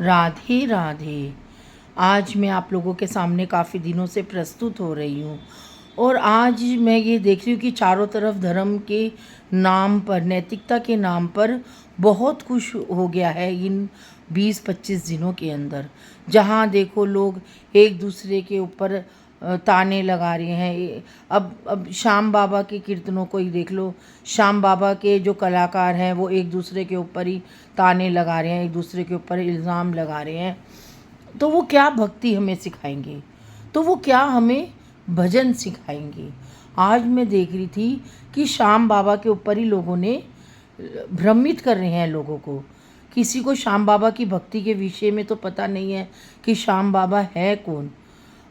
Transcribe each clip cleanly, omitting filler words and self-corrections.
राधे राधे। आज मैं आप लोगों के सामने काफ़ी दिनों से प्रस्तुत हो रही हूँ और आज मैं ये देख रही हूँ कि चारों तरफ धर्म के नाम पर, नैतिकता के नाम पर बहुत कुछ हो गया है इन 20-25 दिनों के अंदर। जहाँ देखो लोग एक दूसरे के ऊपर ताने लगा रहे हैं। अब श्याम बाबा के कीर्तनों को ही देख लो। श्याम बाबा के जो कलाकार हैं वो एक दूसरे के ऊपर ही ताने लगा रहे हैं, एक दूसरे के ऊपर इल्ज़ाम लगा रहे हैं। तो वो क्या भक्ति हमें सिखाएंगे, तो वो क्या हमें भजन सिखाएंगे। आज मैं देख रही थी कि श्याम बाबा के ऊपर ही लोगों ने भ्रमित कर रहे हैं लोगों को। किसी को श्याम बाबा की भक्ति के विषय में तो पता नहीं है कि श्याम बाबा है कौन,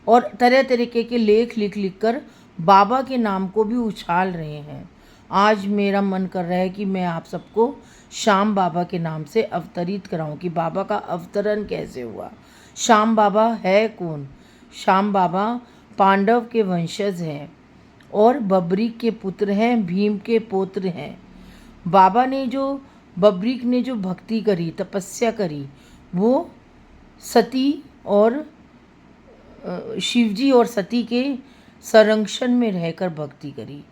और तरह तरीके के लेख लिख लिख कर बाबा के नाम को भी उछाल रहे हैं। आज मेरा मन कर रहा है कि मैं आप सबको श्याम बाबा के नाम से अवतरित कराऊं कि बाबा का अवतरण कैसे हुआ, श्याम बाबा है कौन। श्याम बाबा पांडव के वंशज हैं और बबरीक के पुत्र हैं, भीम के पौत्र हैं। बाबा ने जो बबरीक ने जो भक्ति करी, तपस्या करी, वो सती और शिवजी और सती के संरक्षण में रहकर भक्ति करी।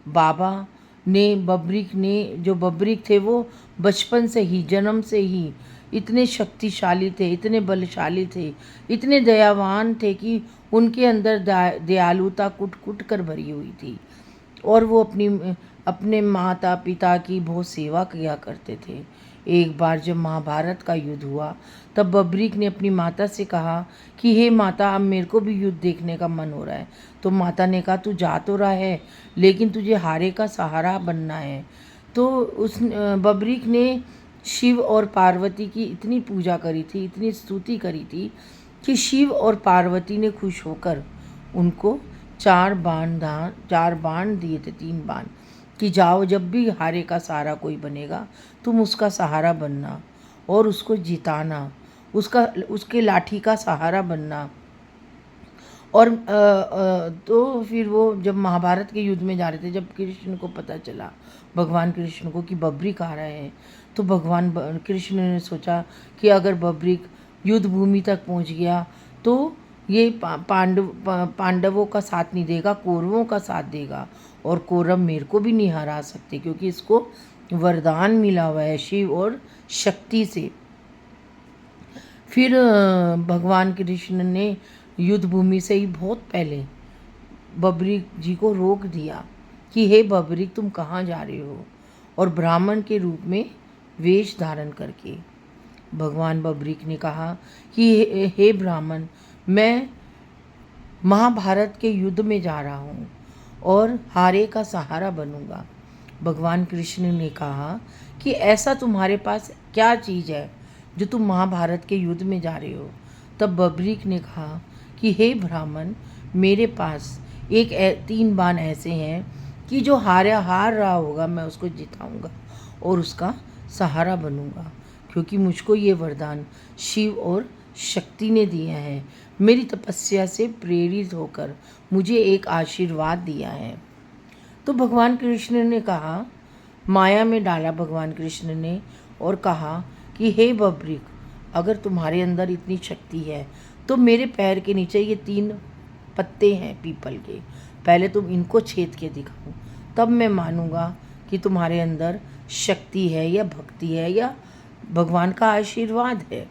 बाबा ने बबरीक थे वो बचपन से ही, जन्म से ही इतने शक्तिशाली थे, इतने बलशाली थे, इतने दयावान थे कि उनके अंदर दयालुता कुट कुट कर भरी हुई थी और वो अपने माता पिता की बहुत सेवा किया करते थे। एक बार जब महाभारत का युद्ध हुआ तब बबरीक ने अपनी माता से कहा कि हे माता, अब मेरे को भी युद्ध देखने का मन हो रहा है। तो माता ने कहा तू जा तो रहा है लेकिन तुझे हारे का सहारा बनना है। तो उस बबरीक ने शिव और पार्वती की इतनी पूजा करी थी, इतनी स्तुति करी थी कि शिव और पार्वती ने खुश होकर उनको 4 बाण दिए थे, 3 बाण, कि जाओ जब भी हारे का सहारा कोई बनेगा तुम उसका सहारा बनना और उसको जिताना, उसके लाठी का सहारा बनना। और तो फिर वो जब महाभारत के युद्ध में जा रहे थे, जब कृष्ण को पता चला, भगवान कृष्ण को, कि बबरीक आ रहे हैं, तो भगवान कृष्ण ने सोचा कि अगर बबरीक युद्ध भूमि तक पहुंच गया तो ये पांडवों का साथ नहीं देगा, कौरवों का साथ देगा, और कौरव मेरे को भी नहीं हरा सकते क्योंकि इसको वरदान मिला हुआ है शिव और शक्ति से। फिर भगवान कृष्ण ने युद्ध भूमि से ही बहुत पहले बबरीक जी को रोक दिया कि हे बबरीक, तुम कहाँ जा रहे हो, और ब्राह्मण के रूप में वेश धारण करके भगवान बबरीक ने कहा कि हे ब्राह्मण, मैं महाभारत के युद्ध में जा रहा हूँ और हारे का सहारा बनूंगा। भगवान कृष्ण ने कहा कि ऐसा तुम्हारे पास क्या चीज़ है जो तुम महाभारत के युद्ध में जा रहे हो। तब बबरीक ने कहा कि हे ब्राह्मण, मेरे पास 3 बाण ऐसे हैं कि जो हार रहा होगा मैं उसको जिताऊंगा और उसका सहारा बनूंगा, क्योंकि मुझको ये वरदान शिव और शक्ति ने दिया है। मेरी तपस्या से प्रेरित होकर मुझे एक आशीर्वाद दिया है। तो भगवान कृष्ण ने कहा, माया में डाला भगवान कृष्ण ने और कहा कि हे बबरीक, अगर तुम्हारे अंदर इतनी शक्ति है तो मेरे पैर के नीचे ये 3 पत्ते हैं पीपल के, पहले तुम इनको छेद के दिखाओ, तब मैं मानूंगा कि तुम्हारे अंदर शक्ति है या भक्ति है या भगवान का आशीर्वाद है।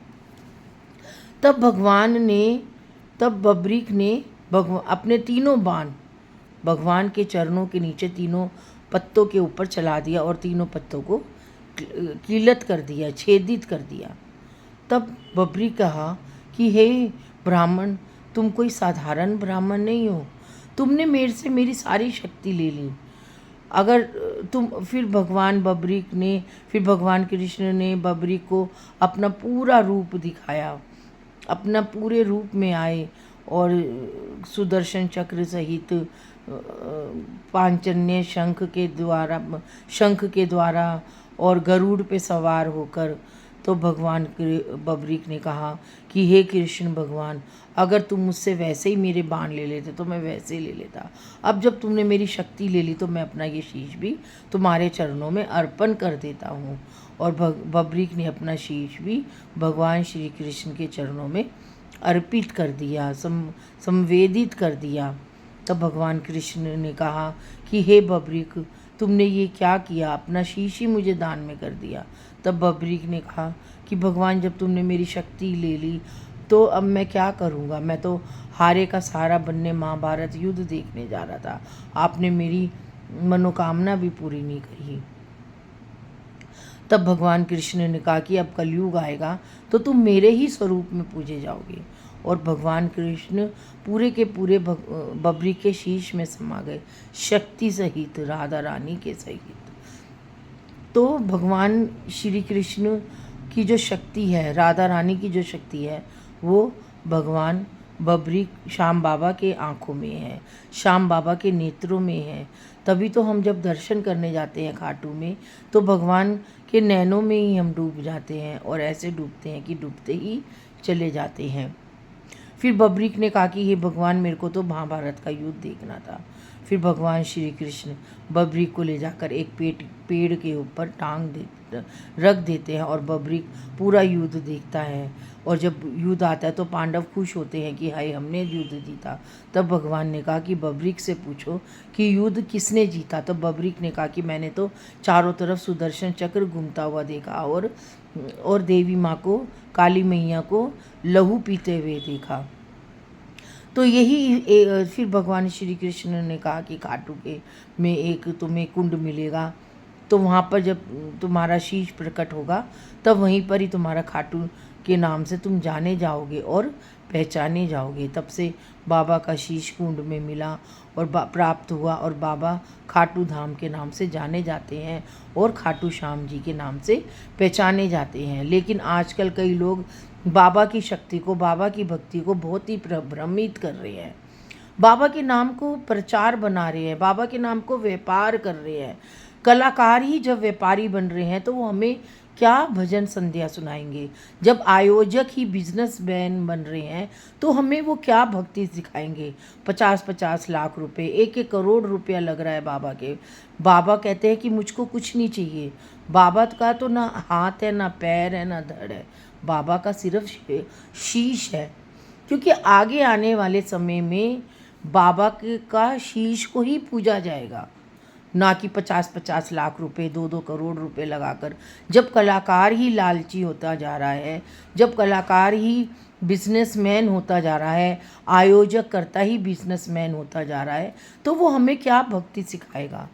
तब बबरीक ने अपने 3 बाण भगवान के चरणों के नीचे 3 पत्तों के ऊपर चला दिया और 3 पत्तों को किलत कर दिया, छेदित कर दिया। तब बबरीक कहा कि हे ब्राह्मण, तुम कोई साधारण ब्राह्मण नहीं हो, तुमने मेरे से मेरी सारी शक्ति ले ली। अगर तुम फिर भगवान कृष्ण ने बबरीक को अपना पूरा रूप दिखाया, अपना पूरे रूप में आए और सुदर्शन चक्र सहित पांचन्य शंख के द्वारा और गरुड़ पे सवार होकर, तो भगवान बबरीक ने कहा कि हे कृष्ण भगवान, अगर तुम मुझसे वैसे ही मेरे बाण ले लेते तो मैं वैसे ही ले लेता। अब जब तुमने मेरी शक्ति ले ली तो मैं अपना ये शीश भी तुम्हारे चरणों में अर्पण कर देता हूँ। और बबरीक ने अपना शीश भी भगवान श्री कृष्ण के चरणों में अर्पित कर दिया, संवेदित कर दिया। तब भगवान कृष्ण ने कहा कि हे बबरीक, तुमने ये क्या किया, अपना शीश ही मुझे दान में कर दिया। तब बबरीक ने कहा कि भगवान, जब तुमने मेरी शक्ति ले ली तो अब मैं क्या करूँगा, मैं तो हारे का सहारा बनने महाभारत युद्ध देखने जा रहा था, आपने मेरी मनोकामना भी पूरी नहीं करी। तब भगवान कृष्ण ने कहा कि अब कलयुग आएगा तो तुम मेरे ही स्वरूप में पूजे जाओगे। और भगवान कृष्ण पूरे के पूरे बबरीक के शीश में समा गए, शक्ति सहित, राधा रानी के सहित। तो भगवान श्री कृष्ण की जो शक्ति है, राधा रानी की जो शक्ति है, वो भगवान बबरीक श्याम बाबा के आँखों में है, श्याम बाबा के नेत्रों में है। तभी तो हम जब दर्शन करने जाते हैं खाटू में तो भगवान के नैनों में ही हम डूब जाते हैं, और ऐसे डूबते हैं कि डूबते ही चले जाते हैं। फिर बबरीक ने कहा कि हे भगवान, मेरे को तो महाभारत का युद्ध देखना था। फिर भगवान श्री कृष्ण बबरीक को ले जाकर एक पेड़ के ऊपर रख देते हैं और बबरीक पूरा युद्ध देखता है। और जब युद्ध आता है तो पांडव खुश होते हैं कि हाय, हमने युद्ध जीता। तब भगवान ने कहा कि बबरीक से पूछो कि युद्ध किसने जीता। तब बबरीक ने कहा कि मैंने तो चारों तरफ सुदर्शन चक्र घूमता हुआ देखा और देवी माँ को, काली मैया को लहू पीते हुए देखा। तो यही फिर भगवान श्री कृष्ण ने कहा कि खाटू के में एक तुम्हें कुंड मिलेगा, तो वहाँ पर जब तुम्हारा शीश प्रकट होगा तब वहीं पर ही तुम्हारा खाटू के नाम से तुम जाने जाओगे और पहचाने जाओगे। तब से बाबा का शीश कुंड में मिला और प्राप्त हुआ, और बाबा खाटू धाम के नाम से जाने जाते हैं और खाटू श्याम जी के नाम से पहचाने जाते हैं। लेकिन आजकल कई लोग बाबा की शक्ति को, बाबा की भक्ति को बहुत ही भ्रमित कर रहे हैं, बाबा के नाम को प्रचार बना रहे हैं, बाबा के नाम को व्यापार कर रहे हैं। कलाकार ही जब व्यापारी बन रहे हैं तो वो हमें क्या भजन संध्या सुनाएंगे। जब आयोजक ही बिजनेसमैन बन रहे हैं तो हमें वो क्या भक्ति सिखाएंगे। 50-50 लाख रुपए, 1-1 करोड़ रुपया लग रहा है बाबा के। बाबा कहते हैं कि मुझको कुछ नहीं चाहिए। बाबा का तो ना हाथ है, ना पैर है, ना धड़ है, बाबा का सिर्फ शीश है। क्योंकि आगे आने वाले समय में बाबा का शीश को ही पूजा जाएगा, ना कि 50-50 लाख रुपए, 2-2 करोड़ रुपए लगाकर। जब कलाकार ही लालची होता जा रहा है, जब कलाकार ही बिजनेसमैन होता जा रहा है, आयोजक करता ही बिजनेसमैन होता जा रहा है, तो वो हमें क्या भक्ति सिखाएगा।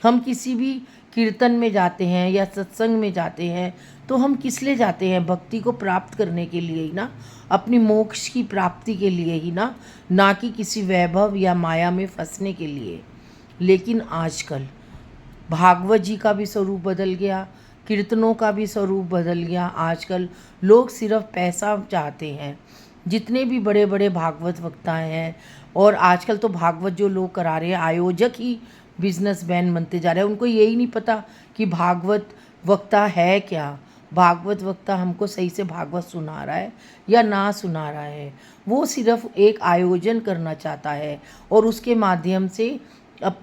हम किसी भी कीर्तन में जाते हैं या सत्संग में जाते हैं तो हम किस लिए जाते हैं, भक्ति को प्राप्त करने के लिए ही ना, अपनी मोक्ष की प्राप्ति के लिए ही ना कि किसी वैभव या माया में फंसने के लिए। लेकिन आजकल भागवत जी का भी स्वरूप बदल गया, कीर्तनों का भी स्वरूप बदल गया। आजकल लोग सिर्फ पैसा चाहते हैं। जितने भी बड़े बड़े भागवत वक्ता हैं, और आजकल तो भागवत जो लोग करा रहे हैं, आयोजक ही बिजनेसमैन बनते जा रहे हैं। उनको यही नहीं पता कि भागवत वक्ता है क्या, भागवत वक्ता हमको सही से भागवत सुना रहा है या ना सुना रहा है। वो सिर्फ एक आयोजन करना चाहता है और उसके माध्यम से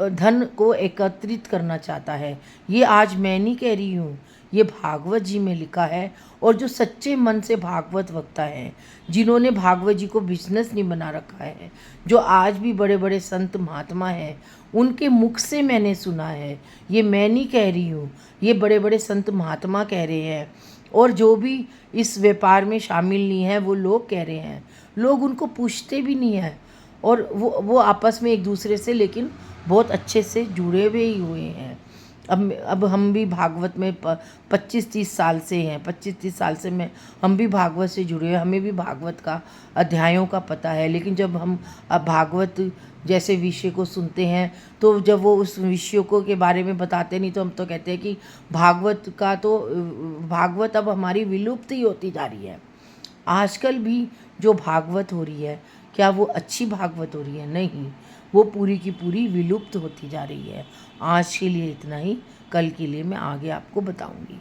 धन को एकत्रित करना चाहता है। ये आज मैं नहीं कह रही हूँ, ये भागवत जी में लिखा है। और जो सच्चे मन से भागवत वक्ता हैं, जिन्होंने भागवत जी को बिजनेस नहीं बना रखा है, जो आज भी बड़े बड़े संत महात्मा हैं, उनके मुख से मैंने सुना है। ये मैं नहीं कह रही हूँ, ये बड़े बड़े संत महात्मा कह रहे हैं। और जो भी इस व्यापार में शामिल नहीं है वो लोग कह रहे हैं। लोग उनको पूछते भी नहीं हैं, और वो आपस में एक दूसरे से लेकिन बहुत अच्छे से जुड़े हुए ही हुए हैं। अब हम भी भागवत में 25-30 साल से हैं, 25-30 साल से हम भी भागवत से जुड़े हैं, हमें भी भागवत का अध्यायों का पता है। लेकिन जब हम अब भागवत जैसे विषय को सुनते हैं तो जब वो उस विषयों को के बारे में बताते नहीं तो हम तो कहते हैं कि भागवत अब हमारी विलुप्त ही होती जा रही है। आजकल भी जो भागवत हो रही है, क्या वो अच्छी भागवत हो रही है? नहीं, वो पूरी की पूरी विलुप्त होती जा रही है। आज के लिए इतना ही, कल के लिए मैं आगे आपको बताऊंगी।